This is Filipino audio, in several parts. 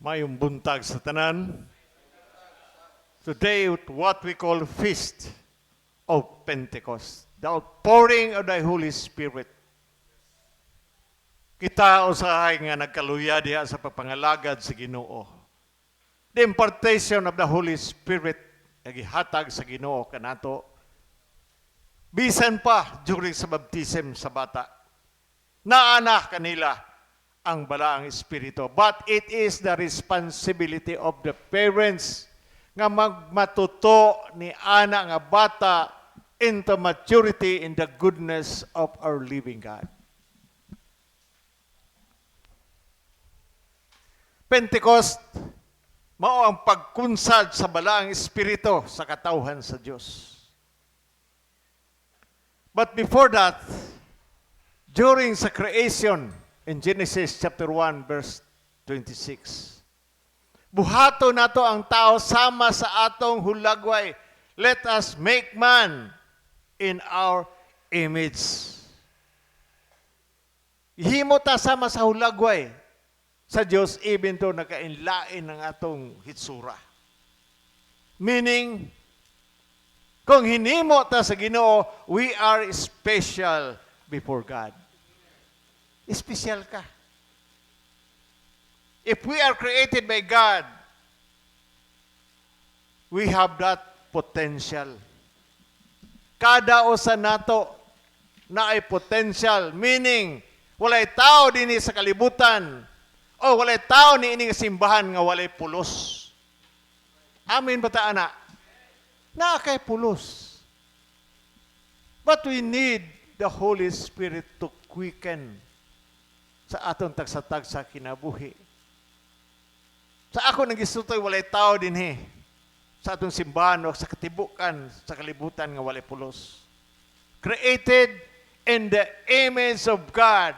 Mayong buntag sa tanan. Today, what we call Feast of Pentecost. The outpouring of the Holy Spirit. Kita usahay nga nagkaluya diha sa pagpangalagad sa Ginoo. The impartation of the Holy Spirit nagihatag sa Ginoo kanato. Bisan pa during sa baptism sa bata. Naana kanila ang balaang espiritu. But it is the responsibility of the parents nga magmatuto ni ana nga bata into maturity in the goodness of our living God. Pentecost, mao ang pagkunsad sa balaang espiritu sa katawhan sa Dios. But before that, during sa creation in Genesis chapter 1 verse 26, buhato nato ang tao sama sa atong hulagway. Let us make man in our image. Himo ta sama sa hulagway sa Dios even though nakainlain ng atong hitsura. Meaning, kung hinimo ta sa Ginoo, we are special before God. Espesyal ka. If we are created by God, we have that potential. Kada usa nato na ay potential, meaning walay tao dinhi sa kalibutan o walay tao ni ining simbahan nga walay pulos. Amin ba ta ana? Na kay pulos. But we need the Holy Spirit to quicken sa atong tagsa-tagsa kinabuhi. Sa ako nagisutoy walay tao dinhi sa atong simbahan o sa katibukan sa kalibutan nga walay pulos. Created in the image of God.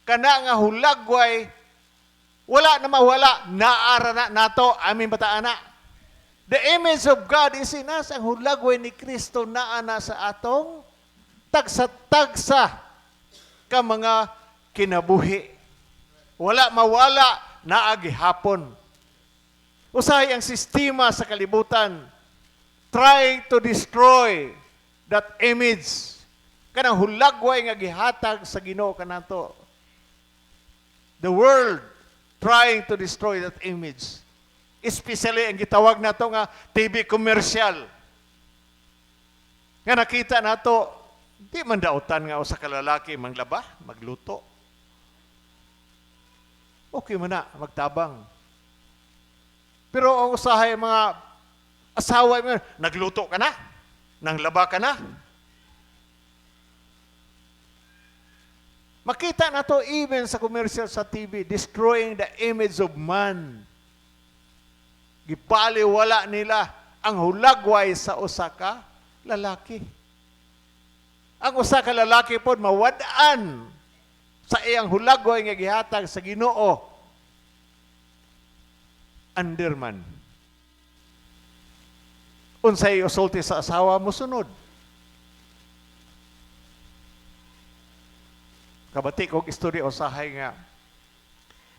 Kana nga hulagway wala na mawala, naara na nato, amin bata ana. The image of God is in us, ang hulagway ni Kristo naa na sa atong tagsa-tagsa ka mga kinabuhi. Wala mawala, naagi hapon. Usahay ang sistema sa kalibutan, trying to destroy that image. Kanang hulagway nga gihatag sa Ginoo kanato. The world trying to destroy that image. Especially ang gitawag nato nga TV commercial. Nga nakita nato, di man dautan nga usa ka lalaki manglaba, magluto. Okay man na, magtabang. Pero ang usahay mga asawa mo, nagluto ka na, nanglaba ka na. Makita na to even sa commercial sa TV, destroying the image of man. Gipaliwala nila ang hulagway sa usa ka lalaki. Ang usa ka lalaki pod mawadaan sa iyang hulagway nga gihatag sa Ginoo. Underman. Unsay usulti sa asawa mo sunod. Kabati kong istorya usahay nga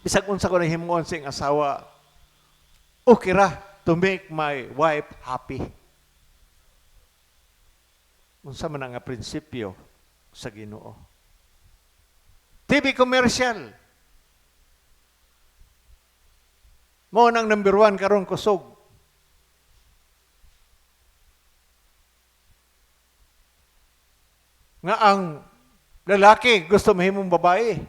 bisag unsa ko na himuon sing asawa, okay ra to make my wife happy. Unsa man nga prinsipyo sa Ginoo. TV commercial. Mo nang number 1 karon kusog. Nga ang lalaki gusto mahimong babae.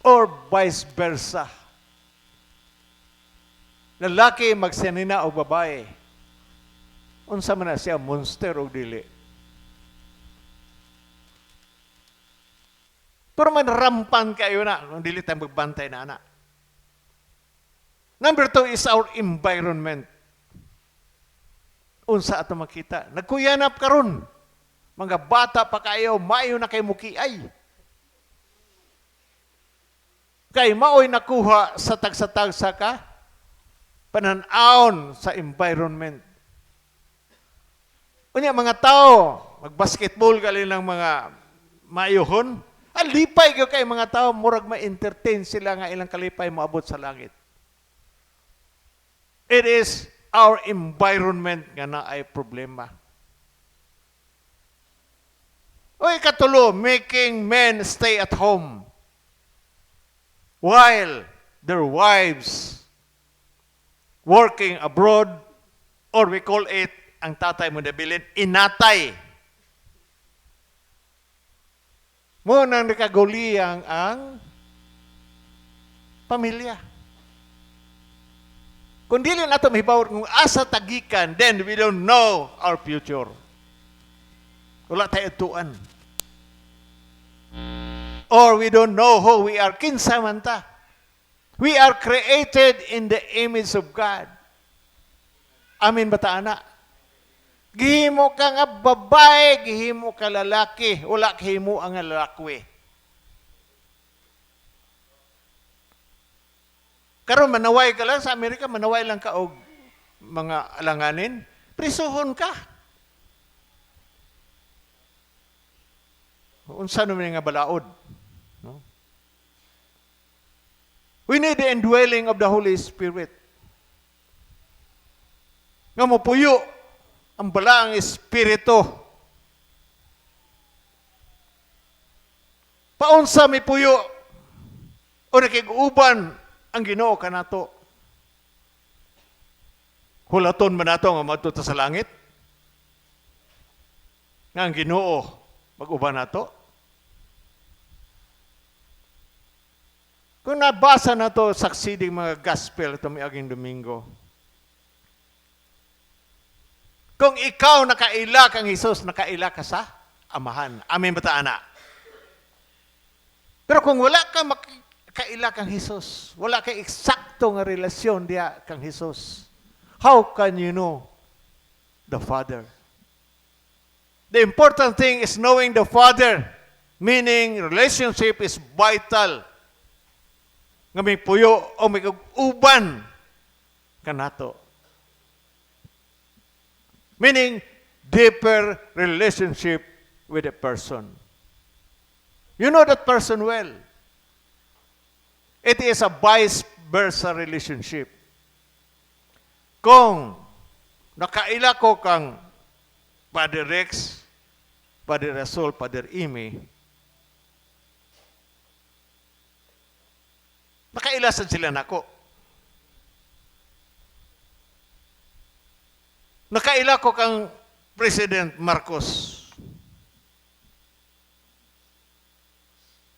Or vice versa. Lalaki magsanina og babae. Unsa man na siya, monster o dili. Pero man rampan kayo na, kung dili tayo magbantay na anak. Number 2 is our environment. Unsa ato makita. Nagkuyanap karon. Mga bata pa kayo, maayo na kay mukiay. Kay maoy nakuha sa tagsa-tagsa ka, pananaon sa environment. Unya mga tao, magbasketball gali ng mga maayuhon, ay Kalipay gyud kay mga tao, murag ma-entertain sila nga ilang kalipay moabot sa langit. It is our environment nga naay problema. O ikatulo, making men stay at home while their wives working abroad, or we call it, ang tatay mo nabilin, inatay. Mo nang nakaguliyang ang pamilya. Kung dili nato mahibaw kung asa tagikan, then we don't know our future. Wala tayo tuan. Or we don't know who we are. Kinsa man ta. We are created in the image of God. Amin ba ta, anak? Gihimo ka nga babae, gihimo ka lalaki, wala gihimo ang lalakwi. Karon manaway ka lang sa Amerika, manaway lang ka og mga alanganin, prisuhon ka. Unsa naman nga balaod? No? We need the indwelling of the Holy Spirit. Nga mo puyo ang balaang espiritu. Paunsa mi puyo o nakig-uban ang Ginoo kanato. Hulaton man nato nga madto sa langit? Nga ang Ginoo mag-uban nato? Kung nabasa na to succeeding mga gospel ito miaging Domingo, kung ikaw nakaila kang Hesus, nakaila ka sa Amahan. Amin ba ta, anak? Pero kung wala ka kaila kang Hesus, wala kang eksakto nga relasyon diya kang Hesus, how can you know the Father? The important thing is knowing the Father, meaning relationship is vital. Nga may puyo o may uban kanato. Meaning, deeper relationship with a person. You know that person well. It is a vice versa relationship. Kung nakaila ko kang Father Rex, Father Rasol, Father Imi, nakailasan sila nako. Nakaila ko kang President Marcos.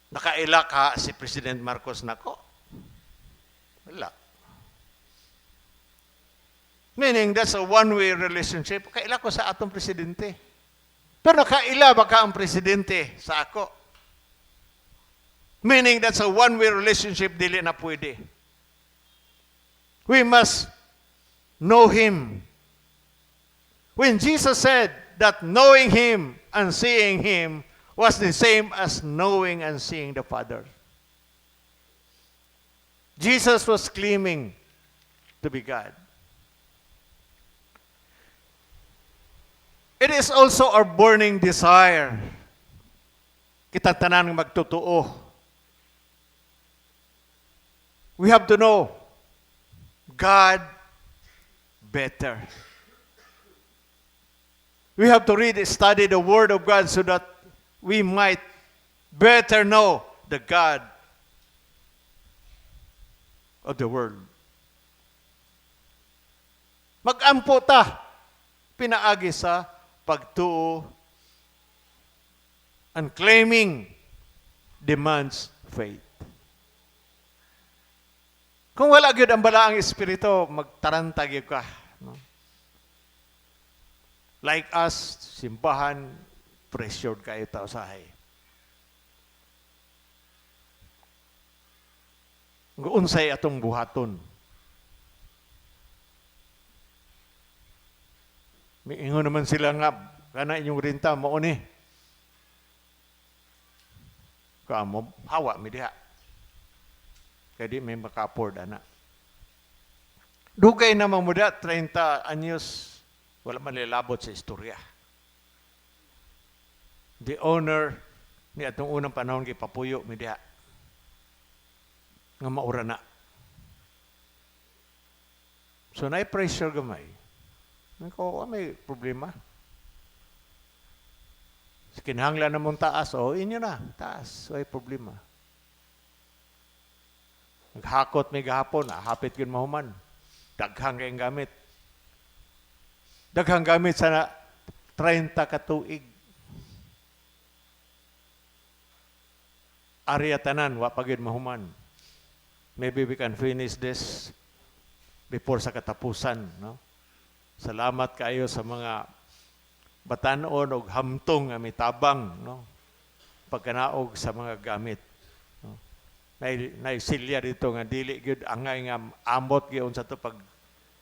Nakaila ka si President Marcos nako? Wala. Meaning that's a one-way relationship. Kaila ko sa atong presidente. Pero nakaila ba ka ang presidente sa ako? Meaning that's a one-way relationship, dili na pwede. We must know Him. When Jesus said that knowing Him and seeing Him was the same as knowing and seeing the Father. Jesus was claiming to be God. It is also our burning desire. Kita tanan magtotoo. We have to know God better. We have to read and study the Word of God so that we might better know the God of the world. Mag-ampo ta, pinaagi sa pagtuo, and claiming demands faith. Kung wala gyud ang balaang espiritu, magtarantag gyud ka. No? Like us, simbahan, pressured kayo tao sahay. Unsay atong buhaton. Miingon naman sila nga, kana inyong rinta, mauni. Kaamo, hawa mi diha. Kaya di may maka-afford, anak. Dugay naman mo da, 30 anyos, wala man lilabot sa istorya. The owner Ni atong unang panahon kay papuyo mi diha. Nga maura na. So na pressure gamay. Nako may problema. Kinahanglan na mong taas, inyo na, taas, ay problema. Naghakot may gahapon, hapit yun mahuman. Daghang kayong gamit. Daghang gamit sa 30 katuig. Ariya tanan, wapagin mahuman. Maybe we can finish this before sa katapusan. No? Salamat kayo sa mga batanon o hamtong nga may tabang, no? Pagkanaog sa mga gamit. No? Naisilya dito nga dili gyud angay nga amot gyud sa to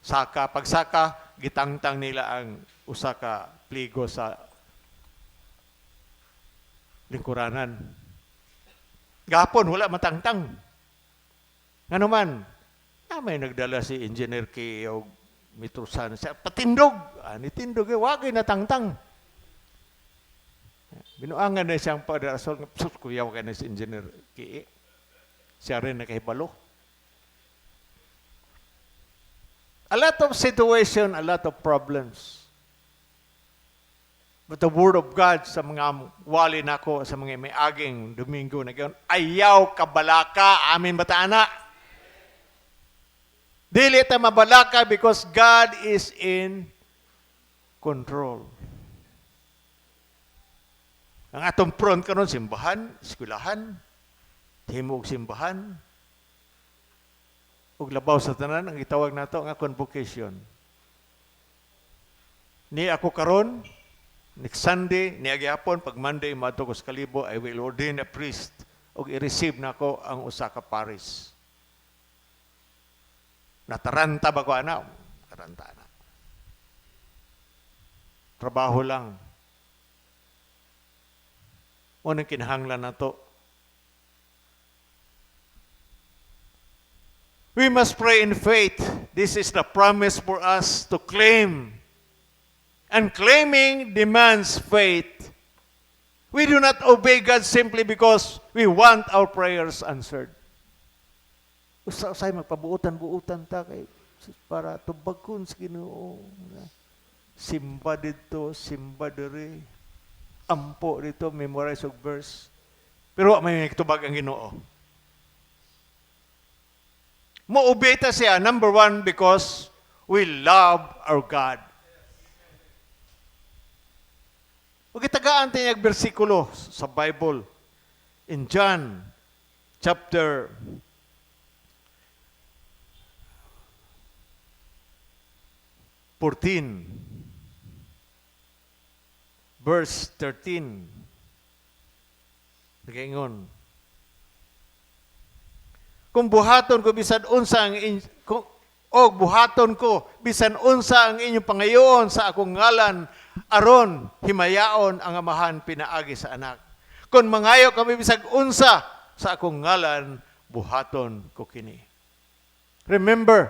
pagsaka gitangtang nila ang usa ka pligo sa lingkuranan. Gapon wala matangtang. Ngano man, may nagdala si Engineer K og mitrusan siya patindog. Nitindog wagay natangtang. Binuangan na siyang padarasol nga kuyaw kay na si Engineer K. Siya rin nakahibalo. A lot of situation, a lot of problems. But the Word of God sa mga wali nako sa mga may aging Domingo na gayon, ayaw kabalaka amin bataana. Dili ta mabalaka because God is in control. Ang atong front karon simbahan, eskwelahan, himog simbahan, ug labaw sa tanan ang gitawag nato nga convocation. Ni ako karon next Sunday, ni agihapon pag Monday madto ko sa Kalibo, I will ordain a priest ug i-receive nako ang usa ka parish. Nataranta ba ko ana? Taranta na. Trabaho lang. Unang kinahanglan nato. We must pray in faith. This is the promise for us to claim. And claiming demands faith. We do not obey God simply because we want our prayers answered. Usay magpabuutan-buutan ta kay para tubagkon sa Ginoo. Simba dito, simba diri. Ampo dito, memorize og verse. Pero may tubag ang Ginoo. Mo-obey ta siya, number one, because we love our God. Ug itagaan tayong bersikulo sa Bible in John chapter 14, verse 13. Nagaingon, kung buhaton ko bisan unsa ang buhaton ko bisan unsa ang inyong pangayoon sa akong ngalan, aron himayaon ang amahan pinaagi sa anak. Kung mangayo kami bisag unsa sa akong ngalan, buhaton ko kini. Remember,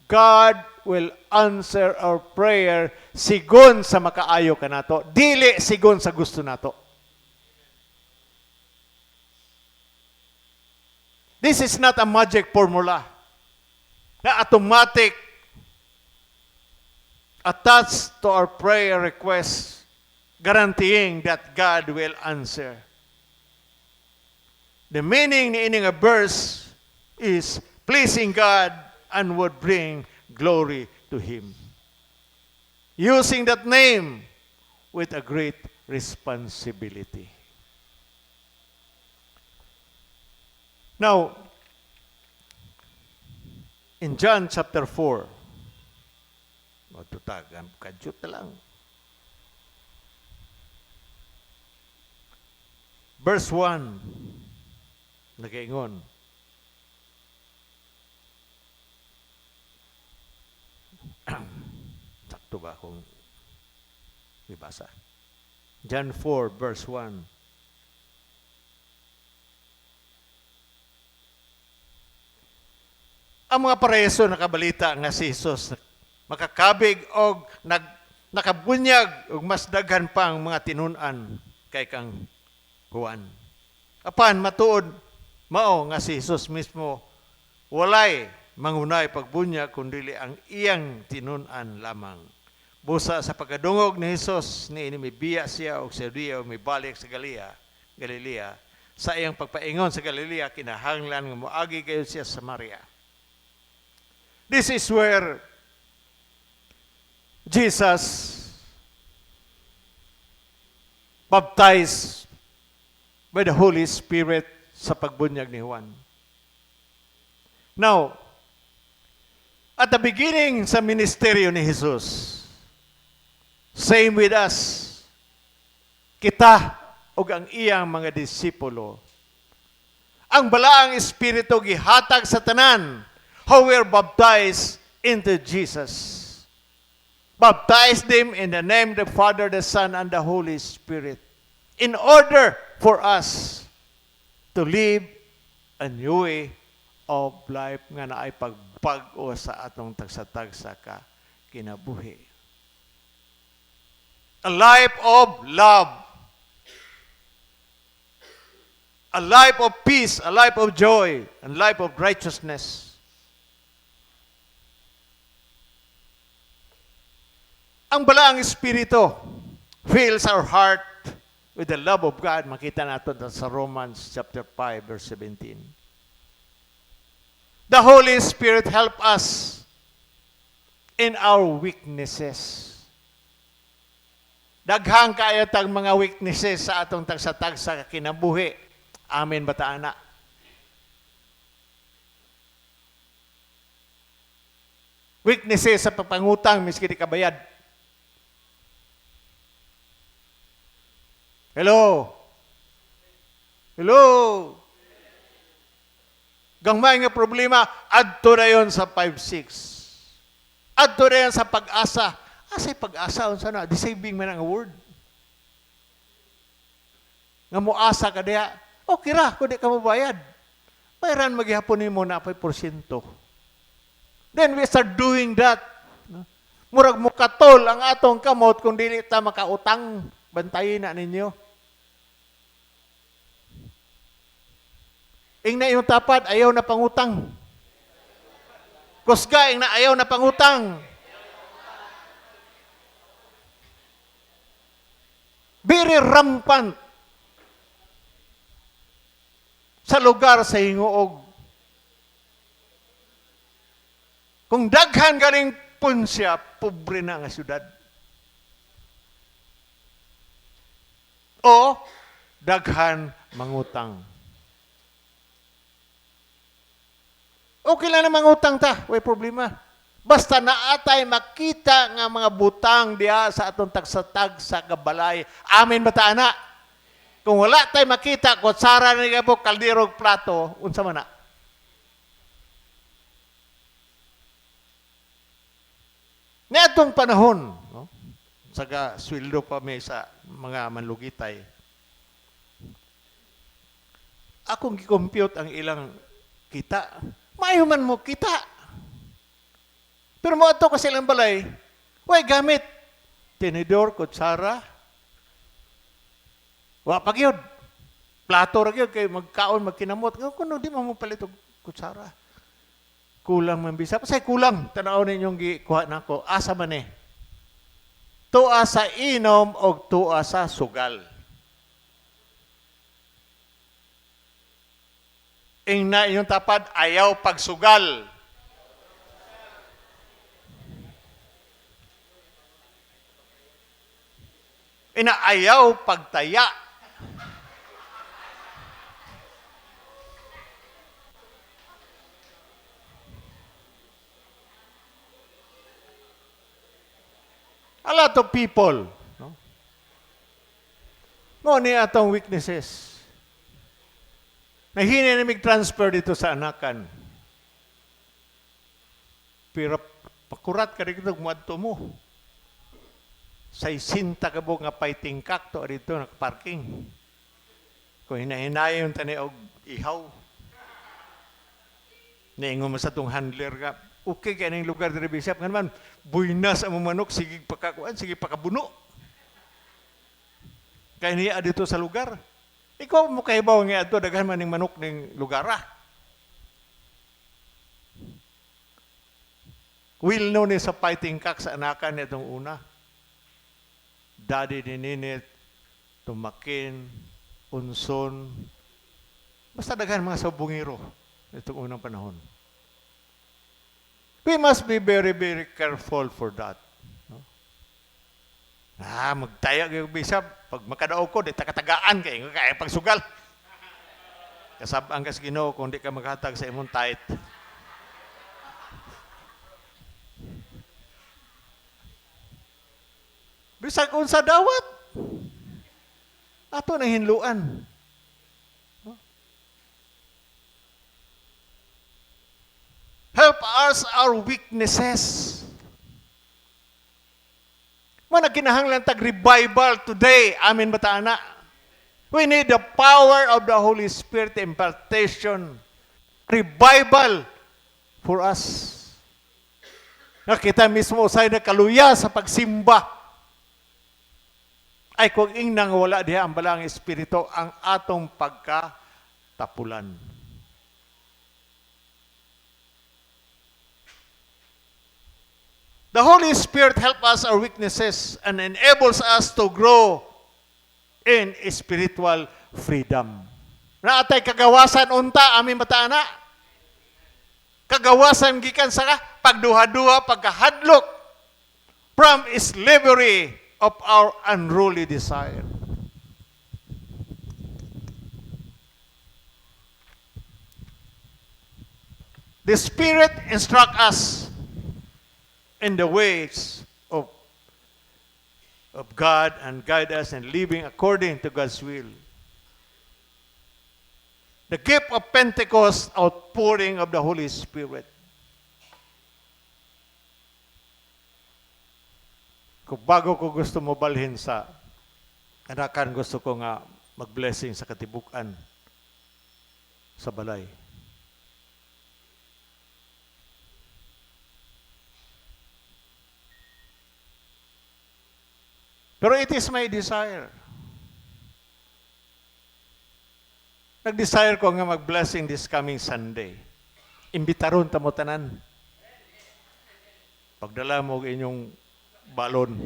God will answer our prayer sigon sa makaayo kanato, dili sigon sa gusto nato. This is not a magic formula na automatic attached to our prayer request, guaranteeing that God will answer. The meaning ni ining a verse is pleasing God and would bring glory to Him. Using that name with a great responsibility. Now, in John chapter 4, tutagam, kadyot na lang. Verse 1, nagaingon, sakto ba kung ibasa? John 4, verse 1. Ang mga pareso nakabalita nga si Jesus makakabig og nakabunyag og mas daghan pang mga tinun-an kay kang Juan. Apan matuod mao nga si Jesus mismo walay mangunay pagbunya kundi ang iyang tinun-an lamang. Busa sa pagkadungog ni Jesus ni mibiya siya og sa Judea o mibalik sa Galilea. Sa iyang pagpaingon sa Galilea kinahanglan nga moagi kayo siya sa Samaria. This is where Jesus baptized by the Holy Spirit sa pagbunyag ni Juan. Now, at the beginning sa ministeryo ni Jesus, same with us, kita o ang iyang mga disipulo, ang balaang Espiritu gihatag sa tanan, how we are baptized into Jesus. Baptize them in the name of the Father, the Son, and the Holy Spirit, in order for us to live a new way of life nga naay pagpag-o sa atong tagsa-tagsa ka kinabuhi. A life of love. A life of peace, a life of joy, a life of righteousness. Ang balaang Espiritu fills our heart with the love of God. Makita natin sa Romans chapter 5, verse 17. The Holy Spirit help us in our weaknesses. Daghang kayo tag mga weaknesses sa atong tagsa-tagsa kinabuhi. Amen bataana. Weaknesses sa pagpangutang miski di kabayad. Hello? Hello? Gangmay nga problema, adto na yun sa 5-6. Adto na yun sa pag-asa. Asay pag-asa, unsa na? Disabing man ang word. Nga mo asa ka diya, okay ra, kung di ka mabayad. Bayaran maghihapon mo na 5%. Then we start doing that. Murag mo katol ang atong kamot kung dili ta makautang. Bantayin na ninyo. Ing na yung tapat, ayaw na pangutang. Kusga, ing na ayaw na pangutang. Very rampant sa lugar sa Hingoog. Kung daghan galing punsya, pobre na nga syudad. O daghan mangutang. Okay lang na mangutang ta, way problema. Basta naatay makita nga mga butang diha sa atong tagsatag sa kabalay. Amen ba ta ana? Kung wala tay makita, kutsara ni gabo kaldero plato, unsa man na? Nitong panahon, no? Saga sweldo pa may sa mga manlugitay. Akong gi-compute ang ilang kita. Maayo man mo kita. Pero mo ato kasi lang balay, way gamit. Tinidor, kutsara. Wa pagyod. Plato ra gyud kay magkaon magkinamot. Kuno di mo palit og kutsara. Kulang man bisa. Pasay kulang. Tanaw ninyong gikuha nako. Asa man eh. Tua sa inom o tua sa sugal. Ing na inyong tapad, ayaw pagsugal. Ina ayaw pagtaya. A lot of people, no? Mo ni atong weaknesses. Nahina na transfer dito sa anakan. Pero pakurat ka rin ito, muadto mo. Sa isinta ka nga fighting kakto dito, nakaparking. Kung hinahinay yung tani og ihaw. Naingon mo sa itong handler ka, okay kaya ng lugar na bisap nga naman, buinas ang manok, sige pakakuan, sige pakabuno. Kaya niya dito sa lugar. Ikaw mo kahibaw nga ito, daghan man ning manok ning lugar ah. Will know ni sa fighting cock sa anakan nitong una. Daddy dininit, tumakin, unson. Basta daghan mga sabungiro itong unang panahon. We must be very, very careful for that. No? Magtayag yung bisap. Pag makadaog ko, di takatagaan kayo. Kaya pagsugal. Kasabang kas Ginoo kung di ka maghatag sa imong tithe. Bisag unsa dawat. Ato na hinluan. Help us our weaknesses. Mga kinahanglan tag revival today. Amin ba taana? We need the power of the Holy Spirit impartation. Revival for us. Nakita mismo usay na kaluya sa pagsimba. Ay kung ingnang wala diha ang balang espiritu ang atong pagkatapulan. The Holy Spirit helps us our weaknesses and enables us to grow in spiritual freedom. Naatay kagawasan unta amin bataana. Kagawasan gikan sa pagduha-duha pagkahadlok from slavery of our unruly desire. The Spirit instructs us in the ways of God and guide us in living according to God's will. The gift of Pentecost, outpouring of the Holy Spirit. Kung bago ko gusto mo balhin sa anakan, gusto ko nga mag-blessing sa katibukan sa balay. Pero it is my desire. Nag-desire ko nga mag-blessing this coming Sunday. Imbitaron ta mo tanan. Pagdala mo inyong balon.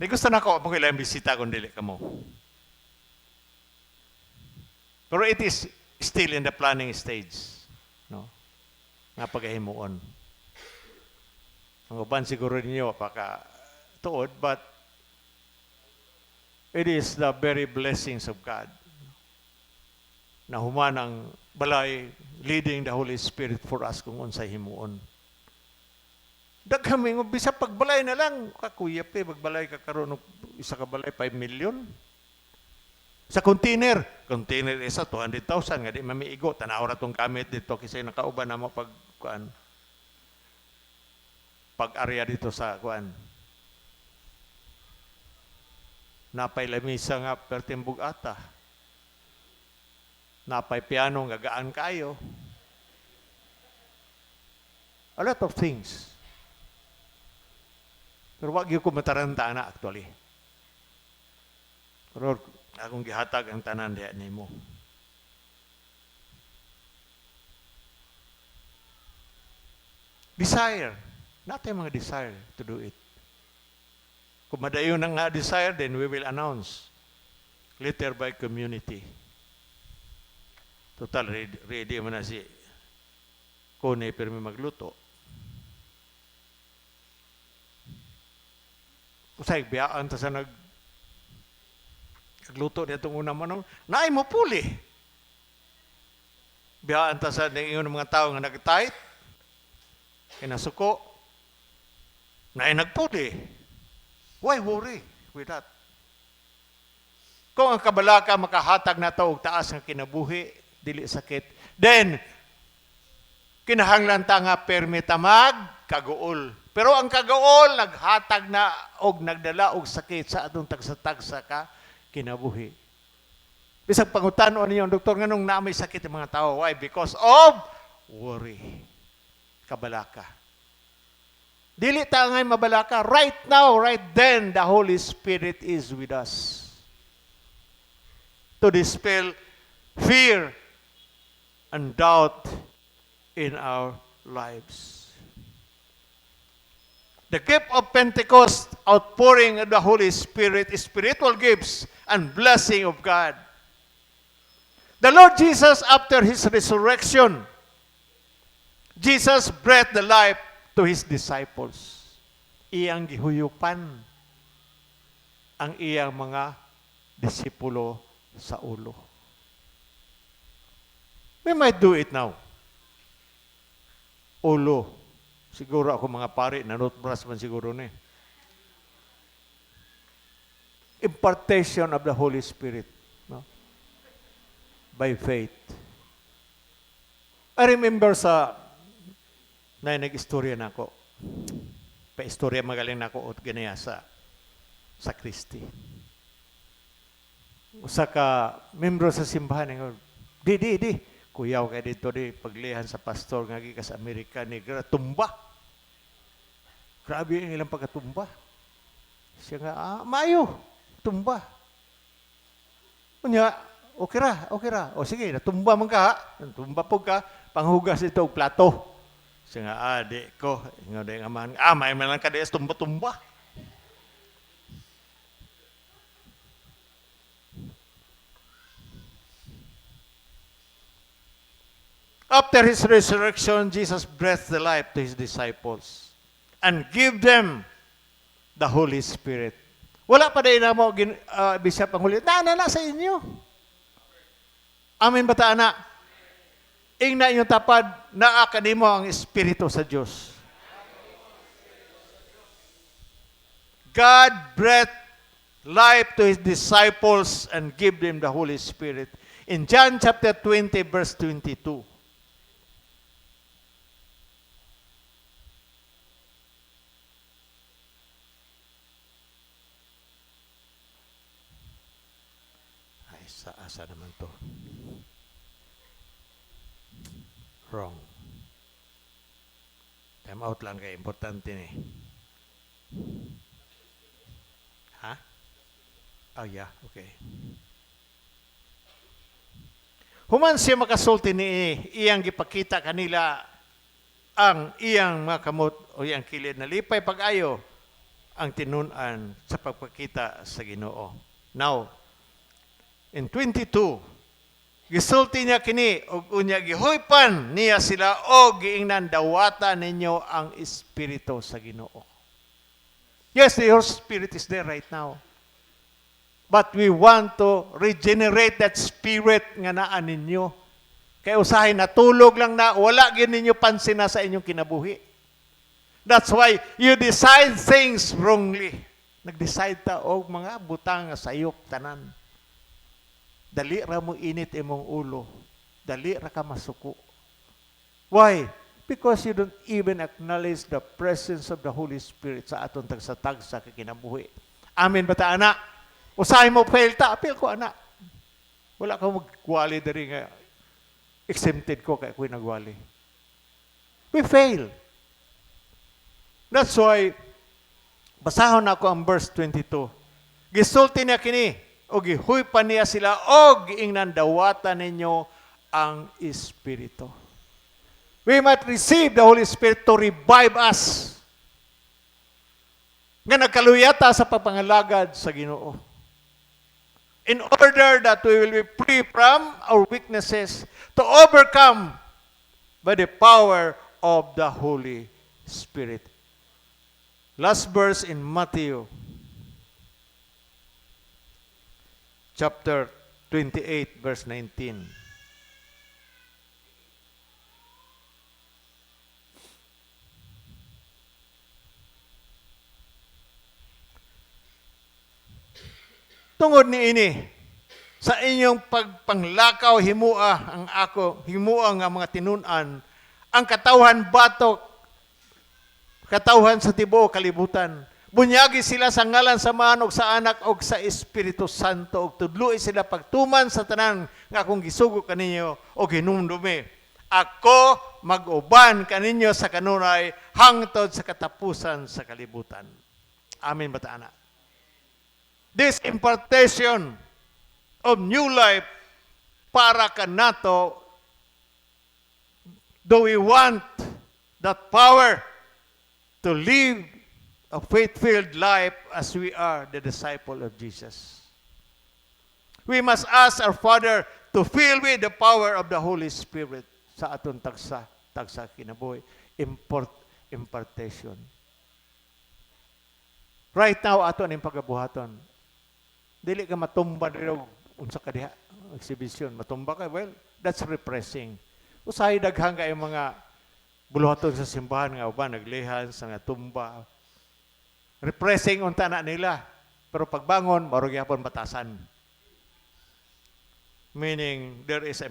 Di gusto na ko kung ilang bisita kung dili ka mo. Pero it is still in the planning stage. No? Nga pagkahimuon. Ang uban siguro ninyo paka tuod, but it is the very blessings of God na human ang balay leading the Holy Spirit for us kung unsay himuon. Daghami nga bisa pagbalay na lang kakuya pagbalay ka karon og isa ka balay 5 million. Sa container isa 200,000 nga di mamiigo tanaw ra tong gamit dito kasi nakauban na mo pag-area dito sa kuan. Napay lamisa nga pertimbog ata. Napay piano nga gaan kayo. A lot of things. Pero wag yung kumataranta na actually. Pero akong gihatag ang tanan diha nimo. Desire. Natin mga desire to do it. Kung madayon ang desire, then we will announce later by community. Total, ready mo na si Kone pero may magluto. Usay, biyaan ta sa nagluto niya itong unang manong, naay mo puli. Biyaan ta sa yung mga tao nga nag-tight, kinasuko, naay nagpuli. Why worry with that? Kung ang kabalaka makahatag na ito og taas ng kinabuhi, dili sakit, then kinahanglan ta nga permita kaguol. Pero ang kaguol naghatag na og nagdala og sakit sa atong tagsa-tagsa ka kinabuhi. Bisag pangutanon ninyo ang doktor nganong naamay sakit ang mga tao. Why? Because of worry. Kabalaka. Dili ta ngay mabalaka. Right now, right then, the Holy Spirit is with us to dispel fear and doubt in our lives. The gift of Pentecost, outpouring of the Holy Spirit, spiritual gifts and blessing of God. The Lord Jesus, after His resurrection, Jesus breathed the life to His disciples. Iyang gihuyupan ang iyang mga disipulo sa ulo. We might do it now. Ulo. Siguro ako mga pari, nanutbras man siguro ni. Impartation of the Holy Spirit. No? By faith. I remember sa nag-istorya na ako. Pa-istorya magaling na ako at ganaya sa Kristi. Usa ka membro sa simbahan nga, di. Kuyaw ka dito paglihan sa pastor nga gikan sa Amerika ni tumba. Grabe ang ilang pagkatumba. Siya nga, maayo, tumba. Unya, okay ra. O sige, natumba man ka. Natumba po ka, panghugas ito og plato. Siya nga, di ko. Nga man, may man ka diya tumba-tumba. After His resurrection, Jesus breathed the life to His disciples and give them the Holy Spirit. Wala pa din na mo, Bishop, ang huli. Na sa inyo. Amin ba ta, anak? Ingna inyong tapad, naakadimo ang Espiritu sa Diyos. God breathed life to His disciples and give them the Holy Spirit. In John chapter 20, verse 22. Asa naman to. Wrong. Time out lang kaya importante ni. Ha? Oh yeah, okay. Human siya makasulti ni iyang gipakita kanila ang iyang mga kamot o iyang kilid na lipay pag-ayo ang tinunan sa pagpakita sa Ginoo. Now, in 22, gisulti niya kini, og unya gihuypan niya sila, o giingnan dawata ninyo ang Espiritu sa Ginoo. Yes, your Spirit is there right now. But we want to regenerate that Spirit nga naa ninyo. Kaya usahay, natulog lang na, wala gin ninyo pansin na sa inyong kinabuhi. That's why you decide things wrongly. Nag-decide ta og mga butang nga sayop tanan. Dali ra mo init imong ulo. Dali ra ka masuko. Why? Because you don't even acknowledge the presence of the Holy Spirit sa aton tagsatag sa kinabuhi. Amen ba ta, anak? Usahay mo fail ta, apil ko, anak. Wala ka magwali dari nga exempted ko kaya ako'y nagwali. We fail. That's why basahon ako ang verse 22. Gisulti niya kini, o gihuypan niya sila, o giingnan dawatan ninyo ang Espiritu. We might receive the Holy Spirit to revive us. Nga nagkaluyata sa papangalagad sa Ginoo. In order that we will be free from our weaknesses to overcome by the power of the Holy Spirit. Last verse in Matthew chapter 28, verse 19. Tungod ni ini, sa inyong pagpanglakaw himua nga mga tinunan, ang katawhan batok, katawhan sa tibuok kalibutan. Bunyagi sila sa ngalan sa Manok, sa Anak, o sa Espiritu Santo, o tudluy sila pagtuman sa tanan nga akong gisugo kaninyo o ginumdumi. Ako mag-uban kaninyo sa kanunay hangtod sa katapusan sa kalibutan. Amen ba ta, ana? This impartation of new life para kanato, do we want that power to live a faith-filled life as we are the disciple of Jesus? We must ask our Father to fill with the power of the Holy Spirit sa aton tagsa kinabuhi. Impartation. Right now, aton ang pagabuhaton. Dili ka matumba rin unsa ka diha, exhibition. Matumba ka, well, that's repressing. Usahay daghang kay mga buluhaton sa simbahan nga uban naglihan sa nga tumba. Repressing unta na nila. Pero pagbangon, maro gyapon batasan. Meaning, there is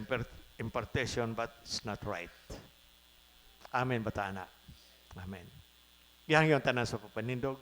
impartation but it's not right. Amen, batana. Amen. Yang yung tanan sa papanindog.